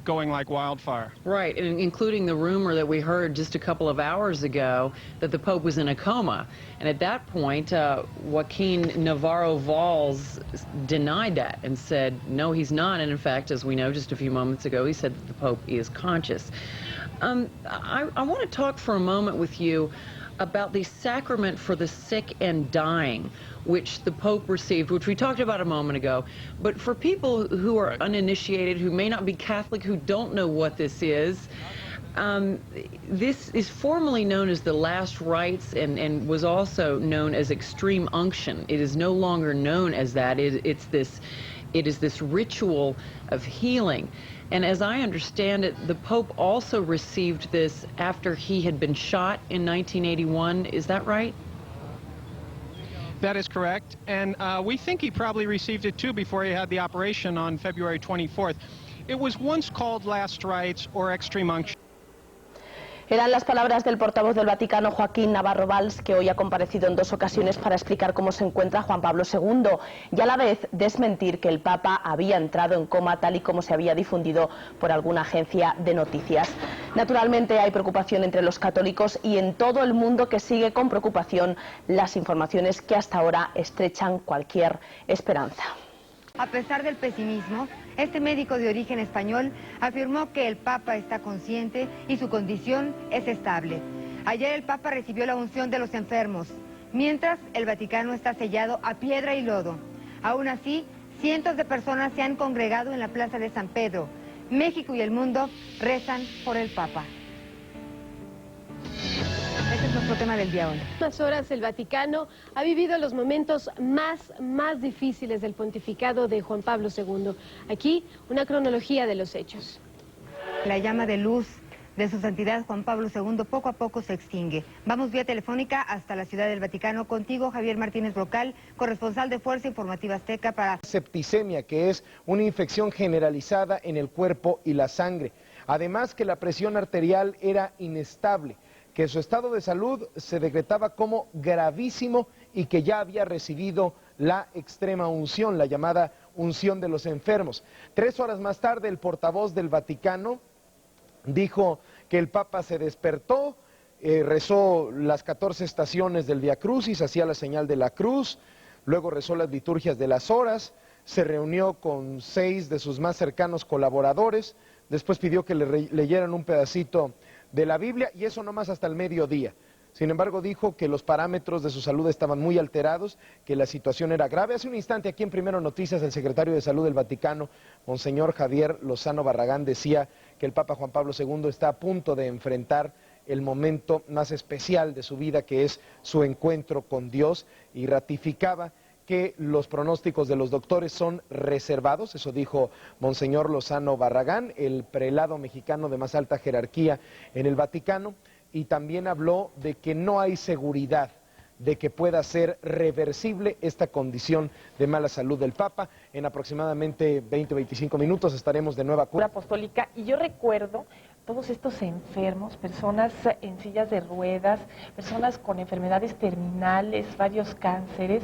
going like wildfire. Right, including the rumor that we heard just a couple of hours ago that the Pope was in a coma. And at that point, Joaquin Navarro Valls denied that and said, no, he's not. And in fact, as we know just a few moments ago, he said that the Pope is conscious. I want to talk for a moment with you about the sacrament for the sick and dying, which the Pope received, which we talked about a moment ago. But for people who are uninitiated, who may not be Catholic, who don't know what this is formally known as the last rites and was also known as extreme unction. It is no longer known as that. It is this ritual of healing. And as I understand it, the Pope also received this after he had been shot in 1981. Is that right? That is correct. And we think he probably received it too before he had the operation on February 24th. It was once called last rites or extreme unction. Eran las palabras del portavoz del Vaticano, Joaquín Navarro Valls, que hoy ha comparecido en 2 ocasiones para explicar cómo se encuentra Juan Pablo II y a la vez desmentir que el Papa había entrado en coma, tal y como se había difundido por alguna agencia de noticias. Naturalmente hay preocupación entre los católicos y en todo el mundo, que sigue con preocupación las informaciones que hasta ahora estrechan cualquier esperanza. A pesar del pesimismo, este médico de origen español afirmó que el Papa está consciente y su condición es estable. Ayer el Papa recibió la unción de los enfermos, mientras el Vaticano está sellado a piedra y lodo. Aún así, cientos de personas se han congregado en la Plaza de San Pedro. México y el mundo rezan por el Papa. Este es nuestro tema del día hoy. Unas horas el Vaticano ha vivido los momentos más difíciles del pontificado de Juan Pablo II. Aquí, una cronología de los hechos. La llama de luz de su santidad Juan Pablo II poco a poco se extingue. Vamos vía telefónica hasta la Ciudad del Vaticano. Contigo, Javier Martínez Brocal, corresponsal de Fuerza Informativa Azteca para... Septicemia, que es una infección generalizada en el cuerpo y la sangre. Además que la presión arterial era inestable, que su estado de salud se decretaba como gravísimo y que ya había recibido la extrema unción, la llamada unción de los enfermos. 3 horas más tarde, el portavoz del Vaticano dijo que el Papa se despertó, rezó las 14 estaciones del Vía Crucis, hacía la señal de la cruz, luego rezó las liturgias de las horas, se reunió con 6 de sus más cercanos colaboradores, después pidió que le leyeran un pedacito de la Biblia, y eso nomás hasta el mediodía. Sin embargo, dijo que los parámetros de su salud estaban muy alterados, que la situación era grave. Hace un instante, aquí en Primero Noticias, el secretario de Salud del Vaticano, Monseñor Javier Lozano Barragán, decía que el Papa Juan Pablo II está a punto de enfrentar el momento más especial de su vida, que es su encuentro con Dios, y ratificaba que los pronósticos de los doctores son reservados. Eso dijo Monseñor Lozano Barragán, el prelado mexicano de más alta jerarquía en el Vaticano, y también habló de que no hay seguridad de que pueda ser reversible esta condición de mala salud del Papa. En aproximadamente 20-25 minutos estaremos de nueva cuenta. Apostólica, y yo recuerdo todos estos enfermos, personas en sillas de ruedas, personas con enfermedades terminales, varios cánceres,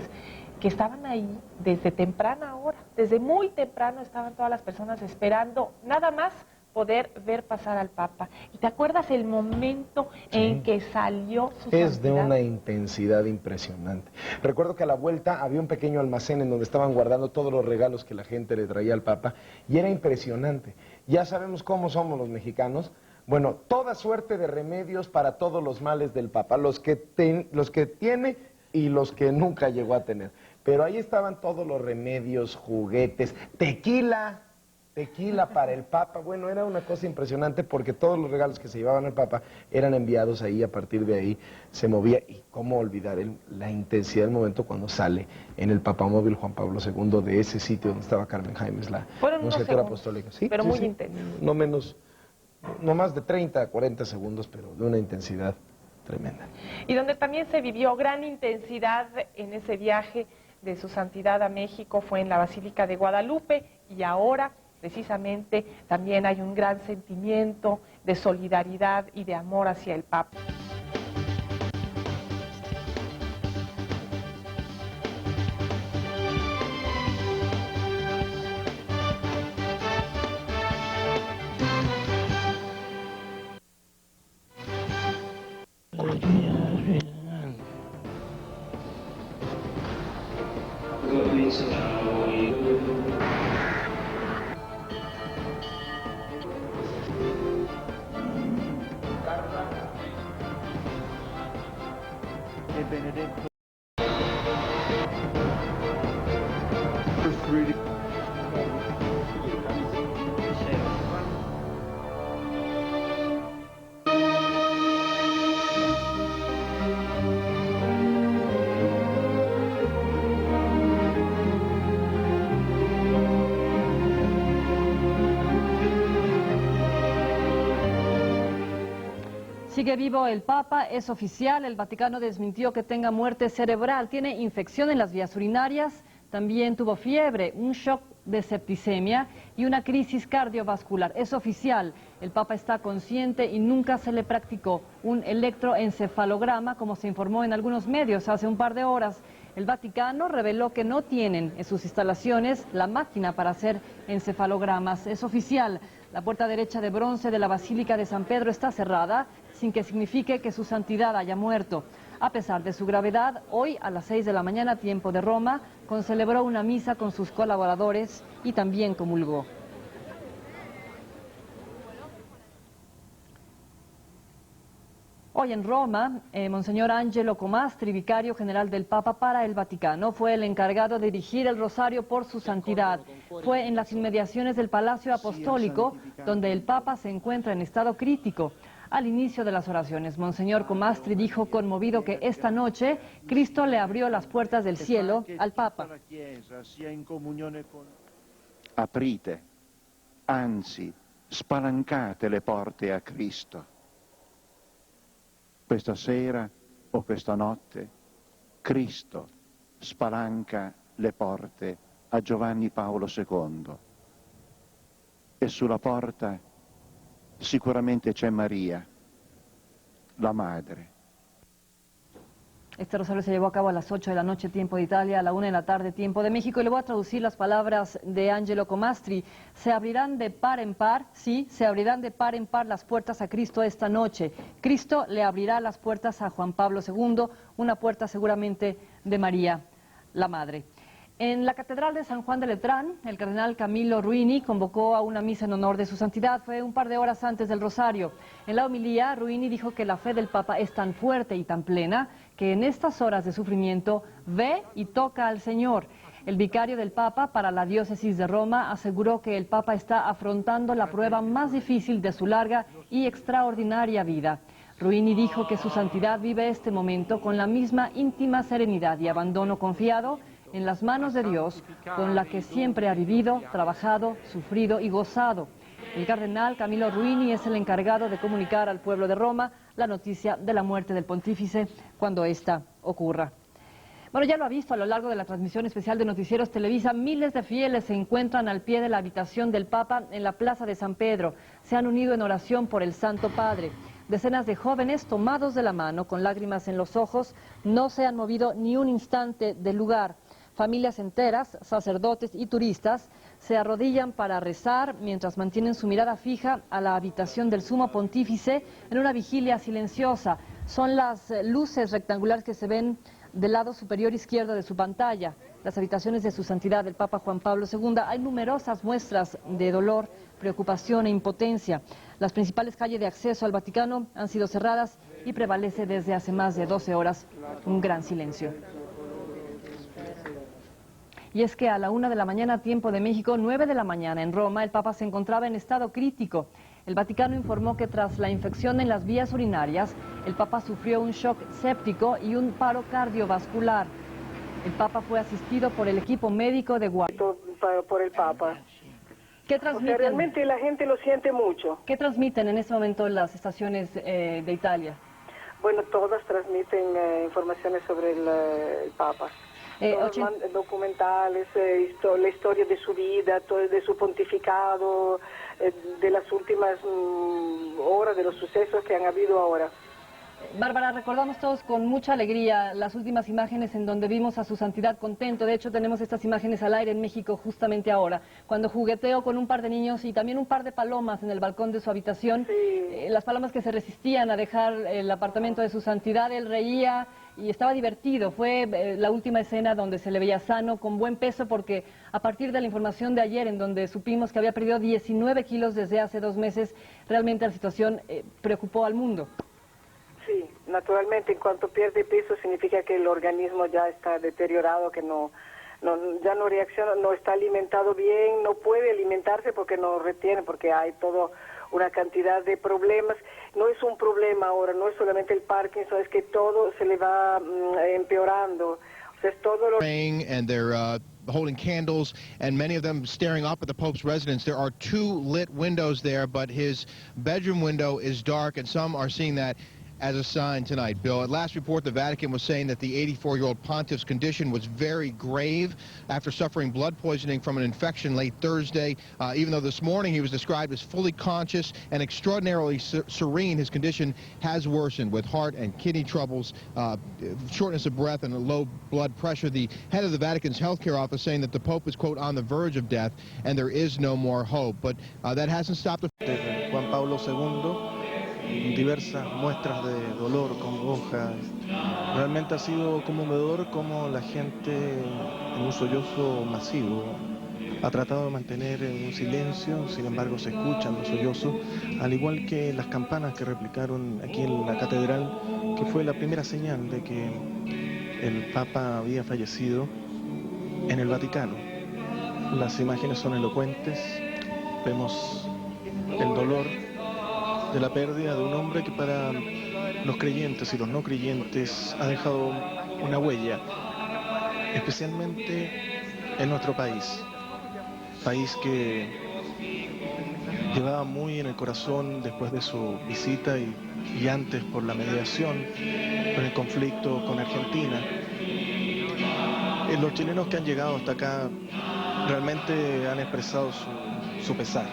que estaban ahí desde temprana hora, desde muy temprano estaban todas las personas esperando nada más poder ver pasar al Papa. ¿Y te acuerdas el momento en que salió su Es santidad? de una intensidad impresionante. Recuerdo que a la vuelta había un pequeño almacén en donde estaban guardando todos los regalos que la gente le traía al Papa, y era impresionante. Ya sabemos cómo somos los mexicanos. Bueno, toda suerte de remedios para todos los males del Papa, los que tiene y los que nunca llegó a tener. Pero ahí estaban todos los remedios, juguetes, tequila para el Papa. Bueno, era una cosa impresionante, porque todos los regalos que se llevaban al Papa eran enviados ahí, a partir de ahí se movía. Y cómo olvidar la intensidad del momento cuando sale en el papamóvil Juan Pablo II de ese sitio donde estaba Carmen Jaimes, la nunciatura apostólica. Sí, pero sí, muy sí. intenso. No más de 30 a 40 segundos, pero de una intensidad tremenda. Y donde también se vivió gran intensidad en ese viaje de su santidad a México fue en la Basílica de Guadalupe, y ahora precisamente también hay un gran sentimiento de solidaridad y de amor hacia el Papa. Sigue vivo el Papa, es oficial, el Vaticano desmintió que tenga muerte cerebral, tiene infección en las vías urinarias, también tuvo fiebre, un shock de septicemia y una crisis cardiovascular. Es oficial, el Papa está consciente y nunca se le practicó un electroencefalograma, como se informó en algunos medios hace un par de horas. El Vaticano reveló que no tienen en sus instalaciones la máquina para hacer encefalogramas. Es oficial, la puerta derecha de bronce de la Basílica de San Pedro está cerrada, sin que signifique que su santidad haya muerto. A pesar de su gravedad, hoy a las 6 de la mañana, tiempo de Roma, concelebró una misa con sus colaboradores y también comulgó. Hoy en Roma, Monseñor Angelo Comastri, vicario general del Papa para el Vaticano, fue el encargado de dirigir el rosario por su santidad. Fue en las inmediaciones del Palacio Apostólico, donde el Papa se encuentra en estado crítico. Al inicio de las oraciones, Monseñor Comastri dijo conmovido que esta noche Cristo le abrió las puertas del cielo al Papa. Aprite, anzi, spalancate le porte a Cristo. Questa sera o questa notte, Cristo spalanca le porte a Giovanni Paolo II. E sulla porta sicuramente c'è Maria, la madre. Este rosario se llevó a cabo a las 8 de la noche, tiempo de Italia, a la 1 de la tarde, tiempo de México. Y le voy a traducir las palabras de Angelo Comastri. Se abrirán de par en par, sí, se abrirán de par en par las puertas a Cristo esta noche. Cristo le abrirá las puertas a Juan Pablo II, una puerta seguramente de María, la Madre. En la Catedral de San Juan de Letrán, el cardenal Camilo Ruini convocó a una misa en honor de su santidad. Fue un par de horas antes del rosario. En la homilía, Ruini dijo que la fe del Papa es tan fuerte y tan plena que en estas horas de sufrimiento ve y toca al Señor. El vicario del Papa para la diócesis de Roma aseguró que el Papa está afrontando la prueba más difícil de su larga y extraordinaria vida. Ruini dijo que su santidad vive este momento con la misma íntima serenidad y abandono confiado en las manos de Dios, con la que siempre ha vivido, trabajado, sufrido y gozado. El cardenal Camilo Ruini es el encargado de comunicar al pueblo de Roma la noticia de la muerte del pontífice cuando ésta ocurra. Bueno, ya lo ha visto a lo largo de la transmisión especial de Noticieros Televisa, miles de fieles se encuentran al pie de la habitación del Papa en la Plaza de San Pedro. Se han unido en oración por el Santo Padre. Decenas de jóvenes tomados de la mano, con lágrimas en los ojos, no se han movido ni un instante del lugar. Familias enteras, sacerdotes y turistas se arrodillan para rezar mientras mantienen su mirada fija a la habitación del Sumo Pontífice en una vigilia silenciosa. Son las luces rectangulares que se ven del lado superior izquierdo de su pantalla, las habitaciones de su santidad, el Papa Juan Pablo II. Hay numerosas muestras de dolor, preocupación e impotencia. Las principales calles de acceso al Vaticano han sido cerradas y prevalece desde hace más de 12 horas un gran silencio. Y es que a la 1 de la mañana, tiempo de México, 9 de la mañana en Roma, el Papa se encontraba en estado crítico. El Vaticano informó que tras la infección en las vías urinarias, el Papa sufrió un shock séptico y un paro cardiovascular. El Papa fue asistido por el equipo médico de guardia. Por el Papa. ¿Qué transmiten? O sea, realmente la gente lo siente mucho. ¿Qué transmiten en este momento las estaciones de Italia? Bueno, todas transmiten informaciones sobre el Papa. Documentales, la historia de su vida, de su pontificado, de las últimas horas, de los sucesos que han habido ahora. Bárbara, recordamos todos con mucha alegría las últimas imágenes en donde vimos a su santidad contento. De hecho, tenemos estas imágenes al aire en México justamente ahora, cuando jugueteó con un par de niños y también un par de palomas en el balcón de su habitación. Las palomas que se resistían a dejar el apartamento de su santidad, él reía y estaba divertido. Fue la última escena donde se le veía sano, con buen peso, porque a partir de la información de ayer, en donde supimos que había perdido 19 kilos desde hace 2 meses, realmente la situación preocupó al mundo. Sí, naturalmente, en cuanto pierde peso significa que el organismo ya está deteriorado, que ya no reacciona, no está alimentado bien, no puede alimentarse porque no retiene, porque hay toda una cantidad de problemas. No es un problema ahora, no es solamente el Parkinson, es que todo se le va empeorando. O sea, es todo lo... And they're holding candles, and many of them staring up at the Pope's residence. There are 2 lit windows there, but his bedroom window is dark, and some are seeing that as a sign tonight. Bill, at last report, the Vatican was saying that the 84-year-old pontiff's condition was very grave after suffering blood poisoning from an infection late Thursday. Even though this morning he was described as fully conscious and extraordinarily serene, his condition has worsened with heart and kidney troubles, shortness of breath, and a low blood pressure. The head of the Vatican's healthcare office saying that the Pope is, quote, on the verge of death and there is no more hope. But that hasn't stopped the... Juan Pablo II, diversas muestras de dolor, congoja. Realmente ha sido conmovedor cómo la gente en un sollozo masivo ha tratado de mantener un silencio, sin embargo se escuchan los sollozos, al igual que las campanas que replicaron aquí en la catedral, que fue la primera señal de que el Papa había fallecido en el Vaticano. Las imágenes son elocuentes, vemos el dolor de la pérdida de un hombre que para los creyentes y los no creyentes ha dejado una huella, especialmente en nuestro país que llevaba muy en el corazón después de su visita y antes por la mediación con el conflicto con Argentina. Los chilenos que han llegado hasta acá realmente han expresado su pesar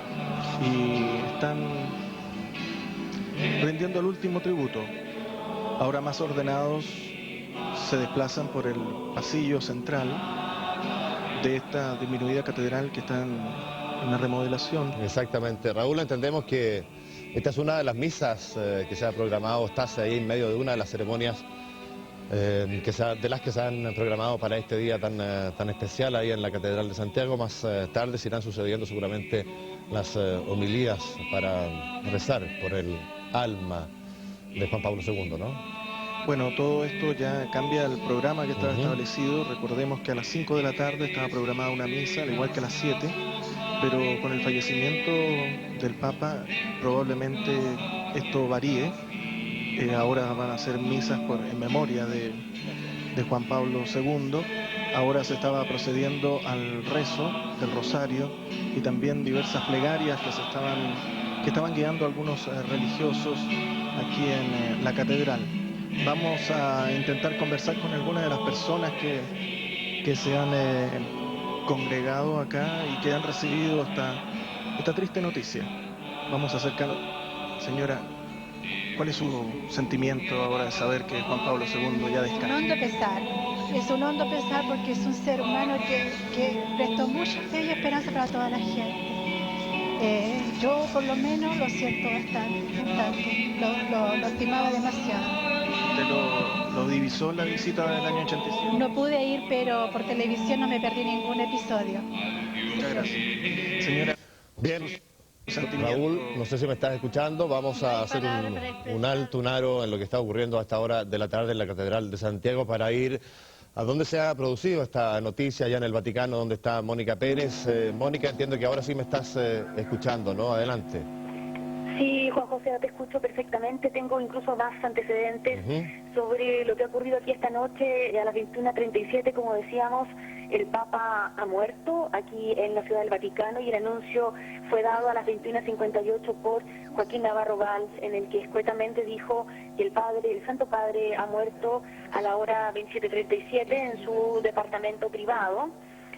y están rindiendo el último tributo. Ahora más ordenados se desplazan por el pasillo central de esta disminuida catedral que está en una remodelación. Exactamente, Raúl, entendemos que esta es una de las misas que se ha programado, estás ahí en medio de una de las ceremonias de las que se han programado para este día tan especial ahí en la Catedral de Santiago. Más tarde se irán sucediendo seguramente las homilías para rezar por el alma de Juan Pablo II, ¿no? Bueno, todo esto ya cambia el programa que estaba establecido. Recordemos que a las 5 de la tarde estaba programada una misa, al igual que a las 7, pero con el fallecimiento del Papa probablemente esto varíe. Ahora van a ser misas en memoria de Juan Pablo II. Ahora se estaba procediendo al rezo del rosario y también diversas plegarias que estaban guiando a algunos religiosos aquí en la catedral. Vamos a intentar conversar con algunas de las personas que se han congregado acá y que han recibido esta triste noticia. Vamos a acercarnos. Señora, ¿cuál es su sentimiento ahora de saber que Juan Pablo II ya descansa? Un hondo pesar. Es un hondo pesar porque es un ser humano que prestó mucha fe y esperanza para toda la gente. Yo por lo menos lo siento bastante. Lo estimaba demasiado. ¿Usted lo divisó en la visita del año 85? No pude ir, pero por televisión no me perdí ningún episodio. Muchas gracias. Señora, bien. Raúl, no sé si me estás escuchando, vamos a hacer un alto, un aro en lo que está ocurriendo a esta hora de la tarde en la Catedral de Santiago para ir a donde se ha producido esta noticia, allá en el Vaticano, donde está Mónica Pérez. Mónica, entiendo que ahora sí me estás escuchando, ¿no? Adelante. Sí, Juan José, te escucho perfectamente. Tengo incluso más antecedentes sobre lo que ha ocurrido aquí esta noche. A las 21:37, como decíamos, el Papa ha muerto aquí en la Ciudad del Vaticano y el anuncio fue dado a las 21:58 por Joaquín Navarro Valls, en el que escuetamente dijo que el Santo Padre ha muerto a la hora 27:37 en su departamento privado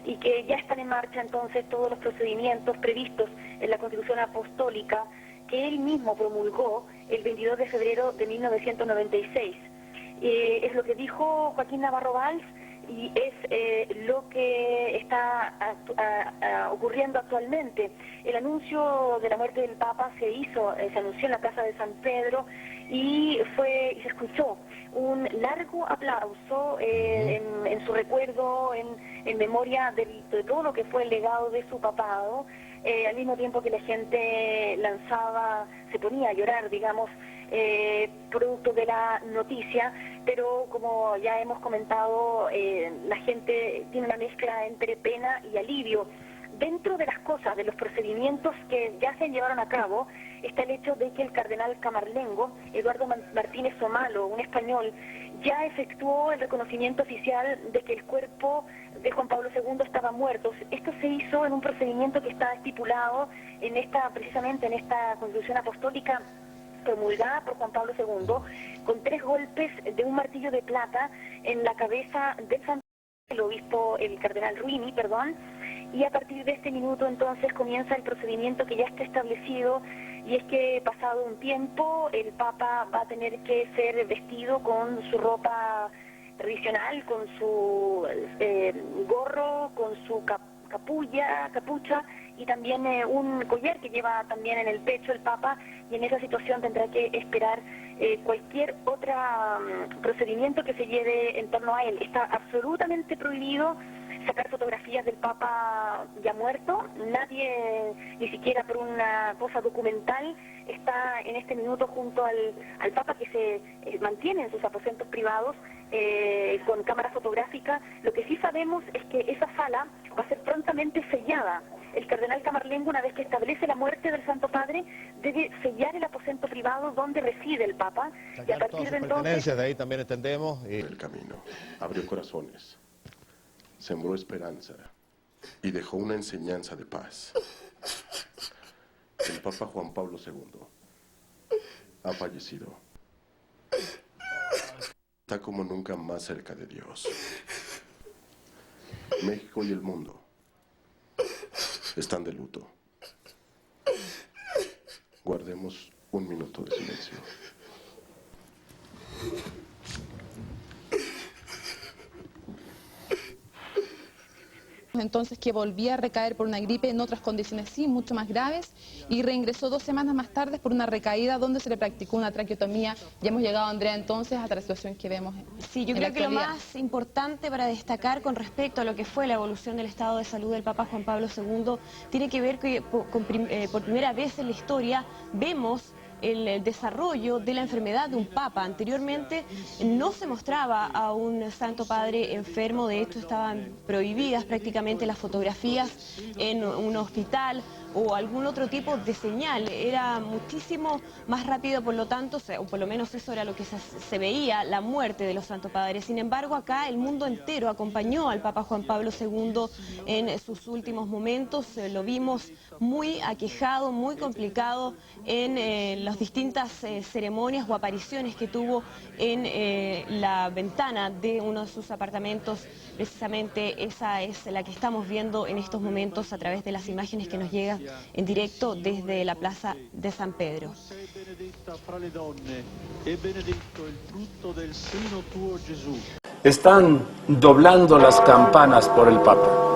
y que ya están en marcha entonces todos los procedimientos previstos en la Constitución Apostólica que él mismo promulgó el 22 de febrero de 1996. Es lo que dijo Joaquín Navarro Valls y es lo que está ocurriendo actualmente. El anuncio de la muerte del Papa se anunció en la Plaza de San Pedro y se escuchó un largo aplauso en su recuerdo, en memoria de todo lo que fue el legado de su papado, al mismo tiempo que la gente se ponía a llorar, digamos, producto de la noticia, pero como ya hemos comentado, la gente tiene una mezcla entre pena y alivio. Dentro de las cosas, de los procedimientos que ya se llevaron a cabo, está el hecho de que el cardenal camarlengo, Eduardo Martínez Omalo, un español, ya efectuó el reconocimiento oficial de que el cuerpo de Juan Pablo II estaba muerto. Esto se hizo en un procedimiento que está estipulado precisamente en esta Constitución Apostólica promulgada por Juan Pablo II, con 3 golpes de un martillo de plata en la cabeza del santo, el cardenal Ruini, y a partir de este minuto entonces comienza el procedimiento que ya está establecido, y es que pasado un tiempo el Papa va a tener que ser vestido con su ropa tradicional, con su gorro, con su capucha y también un collar que lleva también en el pecho el Papa, y en esa situación tendrá que esperar cualquier otro procedimiento que se lleve en torno a él. Está absolutamente prohibido sacar fotografías del Papa ya muerto. Nadie, ni siquiera por una cosa documental, está en este minuto junto al Papa, que se mantiene en sus aposentos privados con cámara fotográfica. Lo que sí sabemos es que esa sala va a ser prontamente sellada. El cardenal Camarlengo, una vez que establece la muerte del Santo Padre, debe sellar el aposento privado donde reside el Papa, y a partir de entonces... de ahí también entendemos. El camino, abrió corazones, sembró esperanza y dejó una enseñanza de paz. El Papa Juan Pablo II ha fallecido. Está como nunca más cerca de Dios. México y el mundo están de luto. Guardemos un minuto de silencio. Entonces que volvía a recaer por una gripe en otras condiciones sí, mucho más graves, y reingresó 2 semanas más tarde por una recaída donde se le practicó una traqueotomía. Ya hemos llegado, Andrea, entonces hasta la situación que vemos. Sí, yo creo que lo más importante para destacar con respecto a lo que fue la evolución del estado de salud del Papa Juan Pablo II tiene que ver que por primera vez en la historia vemos el desarrollo de la enfermedad de un papa. Anteriormente no se mostraba a un Santo Padre enfermo, de hecho estaban prohibidas prácticamente las fotografías en un hospital o algún otro tipo de señal. Era muchísimo más rápido, por lo tanto, o por lo menos eso era lo que se veía, la muerte de los Santos Padres. Sin embargo, acá el mundo entero acompañó al Papa Juan Pablo II en sus últimos momentos. Lo vimos muy aquejado, muy complicado en las distintas ceremonias o apariciones que tuvo en la ventana de uno de sus apartamentos. Precisamente esa es la que estamos viendo en estos momentos a través de las imágenes que nos llegan en directo desde la Plaza de San Pedro. Están doblando las campanas por el Papa.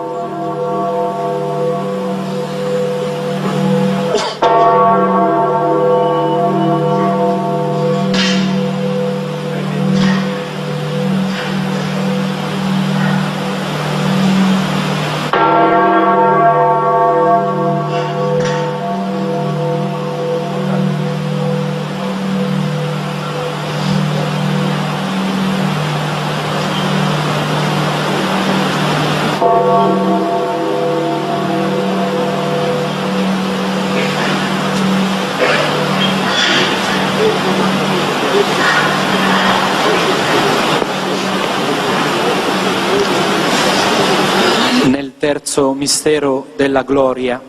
Nel terzo mistero della gloria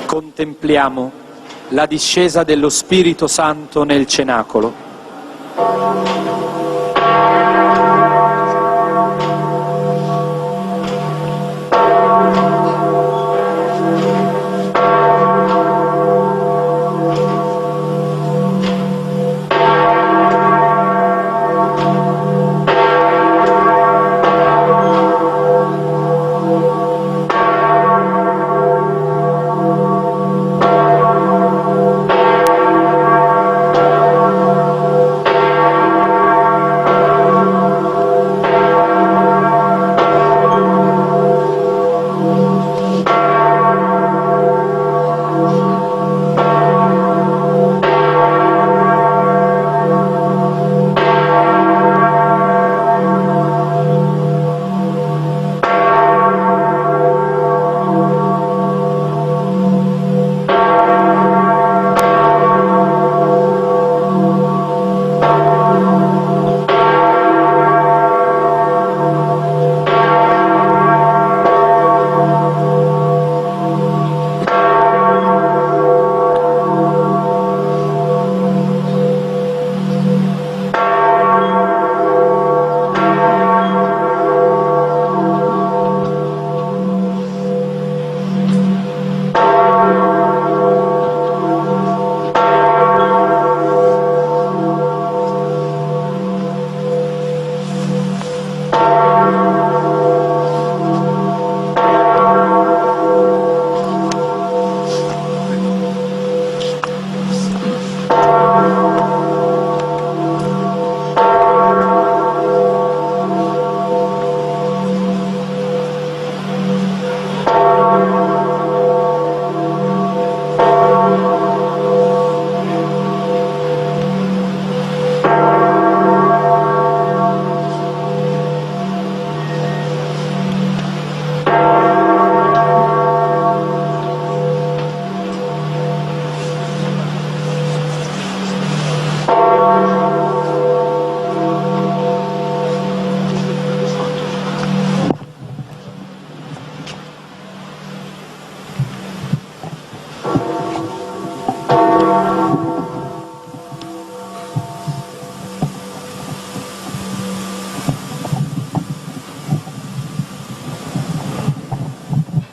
contempliamo la discesa dello Spirito Santo nel cenacolo.